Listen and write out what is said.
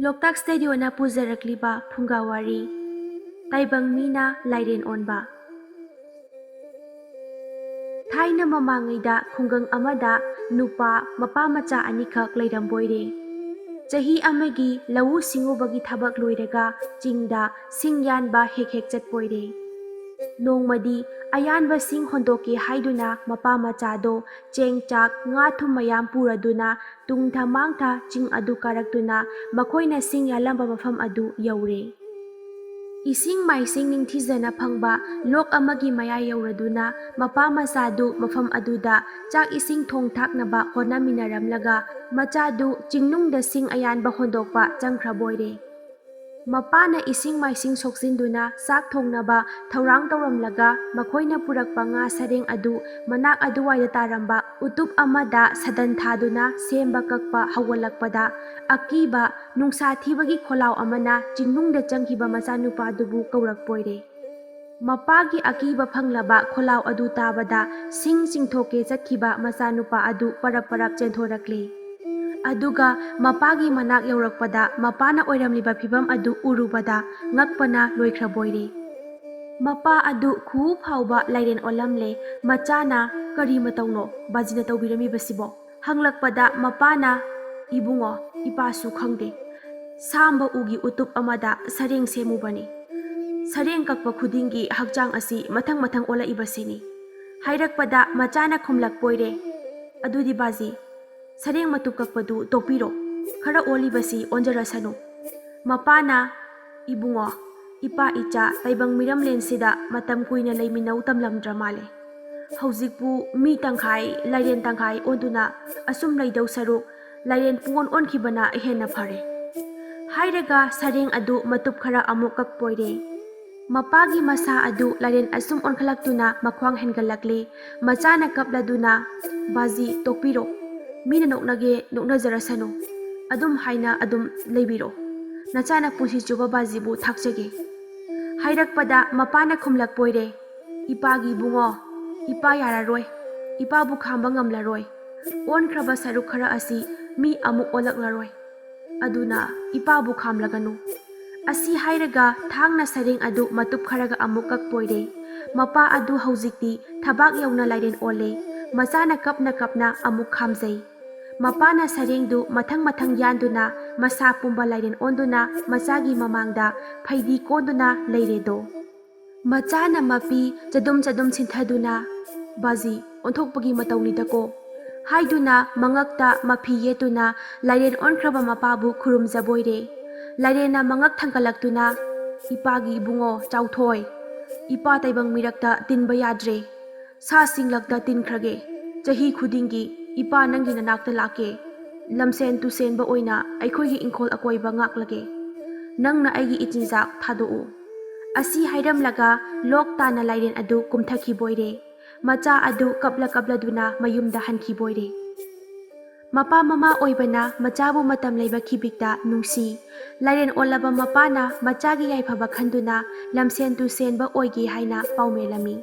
ꯂꯣꯛꯇꯥꯛ ꯁ꯭ꯇꯨꯗꯤꯑꯣꯅ ꯄꯨꯖꯔꯛꯂꯤꯕ ꯐꯨꯡꯒꯥꯋꯥꯔꯤ ꯇꯥꯏꯕꯪ ꯃꯤꯅ ꯂꯥꯏꯔꯦꯟ ꯑꯣꯟꯕ꯫ ꯊꯥꯏꯅ ꯃꯃꯥꯡꯉꯩꯗ ꯈꯨꯡꯒꯪ ꯑꯃꯗ ꯅꯨꯄꯥ ꯃꯄꯥ ꯃꯆꯥ ꯑꯅꯤꯈꯛ ꯂꯩꯔꯝꯕꯣꯏꯔꯦ꯫ ꯆꯍꯤ ꯑꯃꯒꯤ ꯂꯧꯎ ꯁꯤꯡꯎꯕꯒꯤ ꯊꯕꯛ ꯂꯣꯏꯔꯒ ꯆꯤꯡꯗ ꯁꯤꯡ ꯌꯥꯟꯕ ꯍꯦꯛ ꯆꯠꯄꯣꯏꯔꯦ꯫ ꯅꯣꯡꯃꯗꯤ ꯑꯌꯥꯟꯕ ꯁꯤꯡ ꯍꯣꯟꯗꯣꯛꯀꯦ ꯍꯥꯏꯗꯨꯅ ꯃꯄꯥ ꯃꯆꯥꯗꯣ ꯆꯦꯡ ꯆꯥꯛ ꯉꯥ ꯊꯨꯝ ꯃꯌꯥꯝ ꯄꯨꯔꯗꯨꯅ ꯇꯨꯡꯊ ꯃꯥꯡꯊ ꯆꯤꯡ ꯑꯗꯨ ꯀꯥꯔꯛꯇꯨꯅ ꯃꯈꯣꯏꯅ ꯁꯤꯡ ꯌꯥꯜꯂꯝꯕ ꯃꯐꯝ ꯑꯗꯨ ꯌꯧꯔꯦ꯫ ꯏꯁꯤꯡ ꯃꯥꯏꯁꯤꯡ ꯅꯤꯡꯊꯤꯖꯅ ꯐꯪꯕ ꯂꯣꯛ ꯑꯃꯒꯤ ꯃꯌꯥ ꯌꯧꯔꯗꯨꯅ ꯃꯄꯥ ꯃꯆꯥꯗꯨ ꯃꯐꯝ ꯑꯗꯨꯗ ꯆꯥꯛ ꯏꯁꯤꯡ ꯊꯣꯡ ꯊꯥꯛꯅꯕ ꯍꯣꯠꯅꯃꯤꯟꯅꯔꯝꯂꯒ ꯃꯆꯥꯗꯨ ꯆꯤꯡꯅꯨꯡꯗ ꯁꯤꯡ ꯑꯌꯥꯟꯕ ꯍꯣꯟꯗꯣꯛꯄ ꯆꯪꯈ꯭ꯔꯕꯣꯏꯔꯦ꯫ ꯃꯄꯥꯅ ꯏꯁꯤꯡ ꯃꯥꯏꯁꯤꯡ ꯁꯣꯛꯆꯤꯟꯗꯨꯅ ꯆꯥꯛ ꯊꯣꯡꯅꯕ ꯊꯧꯔꯥꯡ ꯇꯧꯔꯝꯂꯒ ꯃꯈꯣꯏꯅ ꯄꯨꯔꯛꯄ ꯉꯥ ꯁꯔꯦꯡ ꯑꯗꯨ ꯃꯅꯥꯛ ꯑꯗꯨꯋꯥꯏꯗ ꯇꯥꯔꯝꯕ ꯎꯇꯨꯞ ꯑꯃꯗ ꯁꯗꯟ ꯊꯥꯗꯨꯅ ꯁꯦꯝꯕ ꯀꯛꯄ ꯍꯧꯒꯠꯂꯛꯄꯗ ꯑꯀꯤꯕ ꯅꯨꯡꯁꯥ ꯊꯤꯕꯒꯤ ꯈꯣꯜꯂꯥꯎ ꯑꯃꯅ ꯆꯤꯡꯅꯨꯡꯗ ꯆꯪꯈꯤꯕ ꯃꯆꯥꯅꯨꯄꯥꯗꯨꯕꯨ ꯀꯧꯔꯛꯄꯣꯏꯔꯦ꯫ ꯃꯄꯥꯒꯤ ꯑꯀꯤꯕ ꯐꯪꯂꯕ ꯈꯣꯜꯂꯥꯎ ꯑꯗꯨ ꯇꯥꯕꯗ ꯁꯤꯡ ꯆꯤꯡꯊꯣꯛꯀꯦ ꯆꯠꯈꯤꯕ ꯃꯆꯥꯅꯨꯄꯥ ꯑꯗꯨ ꯄꯔꯞ ꯄꯔꯞ ꯆꯦꯟꯊꯣꯔꯛꯂꯦ꯫ ꯑꯗꯨꯒ ꯃꯄꯥꯒꯤ ꯃꯅꯥꯛ ꯌꯧꯔꯛꯄꯗ ꯃꯄꯥꯅ ꯑꯣꯏꯔꯝꯂꯤꯕ ꯐꯤꯚꯝ ꯑꯗꯨ ꯎꯔꯨꯕꯗ ꯉꯛꯄꯅ ꯂꯣꯏꯈ꯭ꯔꯕꯣꯏꯔꯦ꯫ ꯃꯄꯥ ꯑꯗꯨ ꯈꯨꯎ ꯐꯥꯎꯕ ꯂꯥꯏꯔꯦꯟ ꯑꯣꯜꯂꯝꯂꯦ꯫ ꯃꯆꯥꯅ "ꯀꯔꯤ ꯃꯇꯧꯅꯣ ꯕꯥꯖꯤꯅ ꯇꯧꯕꯤꯔꯝꯃꯤꯕꯁꯤꯕꯣ?" ꯍꯪꯂꯛꯄꯗ ꯃꯄꯥꯅ "ꯏꯕꯨꯡꯉꯣ, ꯏꯄꯥꯁꯨ ꯈꯪꯗꯦ, ꯁꯥꯝꯕ ꯎꯒꯤ ꯎꯇꯨꯞ ꯑꯃꯗ ꯁꯔꯦꯡ ꯁꯦꯝꯃꯨꯕꯅꯤ꯫ ꯁꯔꯦꯡ ꯀꯛꯄ ꯈꯨꯗꯤꯡꯒꯤ ꯍꯛꯆꯥꯡ ꯑꯁꯤ ꯃꯊꯪ ꯃꯊꯪ ꯑꯣꯜꯂꯛꯏꯕꯁꯤꯅꯤ." ꯍꯥꯏꯔꯛꯄꯗ ꯃꯆꯥꯅ ꯈꯨꯝꯂꯛꯄꯣꯏꯔꯦ, "ꯑꯗꯨꯗꯤ ꯕꯥꯖꯤ, ꯁꯔꯦꯡ ꯃꯇꯨꯞ ꯀꯛꯄꯗꯨ ꯇꯣꯛꯄꯤꯔꯣ, ꯈꯔ ꯑꯣꯜꯂꯤꯕꯁꯤ ꯑꯣꯟꯖꯔꯁꯅꯨ." ꯃꯄꯥꯅ "ꯏꯕꯨꯡꯉꯣ, ꯏꯄꯥ ꯏꯆꯥ ꯇꯥꯏꯕꯪ ꯃꯤꯔꯝꯂꯦꯟꯁꯤꯗ ꯃꯇꯝ ꯀꯨꯏꯅ ꯂꯩꯃꯤꯟꯅꯧ ꯇꯝꯂꯝꯗ꯭ꯔ ꯃꯥꯜꯂꯦ꯫ ꯍꯧꯖꯤꯛꯄꯨ ꯃꯤ ꯇꯪꯈꯥꯏ ꯂꯥꯏꯔꯦꯟ ꯇꯪꯈꯥꯏ ꯑꯣꯟꯗꯨꯅ ꯑꯁꯨꯝ ꯂꯩꯗꯧ ꯁꯔꯨꯛ ꯂꯥꯏꯔꯦꯟ ꯄꯨꯡꯑꯣꯟ ꯑꯣꯟꯈꯤꯕꯅ ꯍꯦꯟꯅ ꯐꯔꯦ." ꯍꯥꯏꯔꯒ ꯁꯔꯦꯡ ꯑꯗꯨ ꯃꯇꯨꯞ ꯈꯔ ꯑꯃꯨꯛ ꯀꯛꯄꯣꯏꯔꯦ꯫ ꯃꯄꯥꯒꯤ ꯃꯁꯥ ꯑꯗꯨ ꯂꯥꯏꯔꯦꯟ ꯑꯁꯨꯝ ꯑꯣꯟꯈꯠꯂꯛꯇꯨꯅ ꯃꯈ꯭ꯋꯥꯡ ꯍꯦꯟꯒꯠꯂꯛꯂꯦ꯫ ꯃꯆꯥꯅ ꯀꯞꯂꯗꯨꯅ "ꯕꯥꯖꯤ ꯇꯣꯛꯄꯤꯔꯣ, ꯃꯤꯅ ꯅꯣꯛꯅꯒꯦ ꯅꯣꯛꯅꯖꯔꯁꯅꯨ, ꯑꯗꯨꯝ ꯍꯥꯏꯅ ꯑꯗꯨꯝ ꯂꯩꯕꯤꯔꯣ, ꯅꯆꯥꯅ ꯄꯨꯟꯁꯤ ꯆꯨꯞꯄ ꯕꯥꯖꯤꯕꯨ ꯊꯥꯛꯆꯒꯦ." ꯍꯥꯏꯔꯛꯄꯗ ꯃꯄꯥꯅ ꯈꯨꯝꯂꯛꯄꯣꯏꯔꯦ, "ꯏꯄꯥꯒꯤ ꯏꯕꯨꯡꯉꯣ, ꯏꯄꯥ ꯌꯥꯔꯔꯣꯏ, ꯏꯄꯥꯕꯨ ꯈꯥꯝꯕ ꯉꯝꯂꯔꯣꯏ, ꯑꯣꯟꯈ꯭ꯔꯕ ꯁꯔꯨꯛ ꯈꯔ ꯑꯁꯤ ꯃꯤ ꯑꯃꯨꯛ ꯑꯣꯜꯂꯛꯂꯔꯣꯏ, ꯑꯗꯨꯅ ꯏꯄꯥꯕꯨ ꯈꯥꯝꯂꯒꯅꯨ." ꯑꯁꯤ ꯍꯥꯏꯔꯒ ꯊꯥꯡꯅ ꯁꯔꯦꯡ ꯑꯗꯨ ꯃꯇꯨꯞ ꯈꯔꯒ ꯑꯃꯨꯛ ꯀꯛꯄꯣꯏꯔꯦ꯫ ꯃꯄꯥ ꯑꯗꯨ ꯍꯧꯖꯤꯛꯇꯤ ꯊꯕꯥꯛ ꯌꯧꯅ ꯂꯥꯏꯔꯦꯟ ꯑꯣꯜꯂꯦ꯫ ꯃꯆꯥꯅ ꯀꯞꯅ ꯀꯞꯅ ꯑꯃꯨꯛ ꯈꯥꯝꯖꯩ꯫ ꯃꯄꯥꯅ ꯁꯔꯦꯡꯗꯨ ꯃꯊꯪ ꯃꯊꯪ ꯌꯥꯟꯗꯨꯅ ꯃꯁꯥ ꯄꯨꯝꯕ ꯂꯥꯏꯔꯦꯟ ꯑꯣꯟꯗꯨꯅ ꯃꯆꯥꯒꯤ ꯃꯃꯥꯡꯗ ꯐꯩꯗꯤ ꯀꯣꯟꯗꯨꯅ ꯂꯩꯔꯦꯗꯣ꯫ ꯃꯆꯥꯅ ꯃꯄꯤ ꯆꯗꯨꯝ ꯆꯗꯨꯝ ꯁꯤꯟꯊꯗꯨꯅ "ꯕꯥꯖꯤ, ꯑꯣꯟꯊꯣꯛꯄꯒꯤ ꯃꯇꯧꯅꯤꯗꯀꯣ" ꯍꯥꯏꯗꯨꯅ ꯃꯉꯛꯇ ꯃꯐꯤ ꯌꯦꯠꯇꯨꯅ ꯂꯥꯏꯔꯦꯟ ꯑꯣꯟꯈ꯭ꯔꯕ ꯃꯄꯥꯕꯨ ꯈꯨꯔꯨꯝꯖꯕꯣꯏꯔꯦ꯫ ꯂꯥꯏꯔꯦꯟꯅ ꯃꯉꯛ ꯊꯥꯡꯒꯠꯂꯛꯇꯨꯅ "ꯏꯄꯥꯒꯤ ꯏꯕꯨꯡꯉꯣ ꯆꯥꯎꯊꯣꯏ, ꯏꯄꯥ ꯇꯥꯏꯕꯪ ꯃꯤꯔꯛꯇ ꯇꯤꯟꯕ ꯌꯥꯗ꯭ꯔꯦ, ꯁꯥ ꯁꯤꯡꯂꯛꯇ ꯇꯤꯟꯈ꯭ꯔꯒꯦ, ꯆꯍꯤ ꯈꯨꯗꯤꯡꯒꯤ ꯏꯄꯥ ꯅꯪꯒꯤ ꯅꯅꯥꯛꯇ ꯂꯥꯛꯀꯦ, ꯂꯝꯁꯦꯟ ꯇꯨꯁꯦꯟꯕ ꯑꯣꯏꯅ ꯑꯩꯈꯣꯏꯒꯤ ꯏꯪꯈꯣꯜ ꯑꯀꯣꯏꯕ ꯉꯥꯛꯂꯒꯦ, ꯅꯪꯅ ꯑꯩꯒꯤ ꯏꯆꯤꯟꯖꯥꯛ ꯊꯥꯗꯣꯛꯎ." ꯑꯁꯤ ꯍꯥꯏꯔꯝꯂꯒ ꯂꯣꯛ ꯇꯥꯅ ꯂꯥꯏꯔꯦꯟ ꯑꯗꯨ ꯀꯨꯝꯊꯈꯤꯕꯣꯏꯔꯦ꯫ ꯃꯆꯥ ꯑꯗꯨ ꯀꯞꯂ ꯀꯞꯂꯗꯨꯅ ꯃꯌꯨꯝꯗ ꯍꯟꯈꯤꯕꯣꯏꯔꯦ꯫ ꯃꯄꯥ ꯃꯃꯥ ꯑꯣꯏꯕꯅ ꯃꯆꯥꯕꯨ ꯃꯇꯝ ꯂꯩꯕ ꯈꯤꯕꯤꯛꯇ ꯅꯨꯡꯁꯤ꯫ ꯂꯥꯏꯔꯦꯟ ꯑꯣꯜꯂꯕ ꯃꯄꯥꯅ ꯃꯆꯥꯒꯤ ꯌꯥꯏꯐꯕ ꯈꯟꯗꯨꯅ ꯂꯝꯁꯦꯟ ꯇꯨꯁꯦꯟꯕ ꯑꯣꯏꯒꯦ ꯍꯥꯏꯅ ꯄꯥꯎꯃꯦꯜꯂꯝꯃꯤ꯫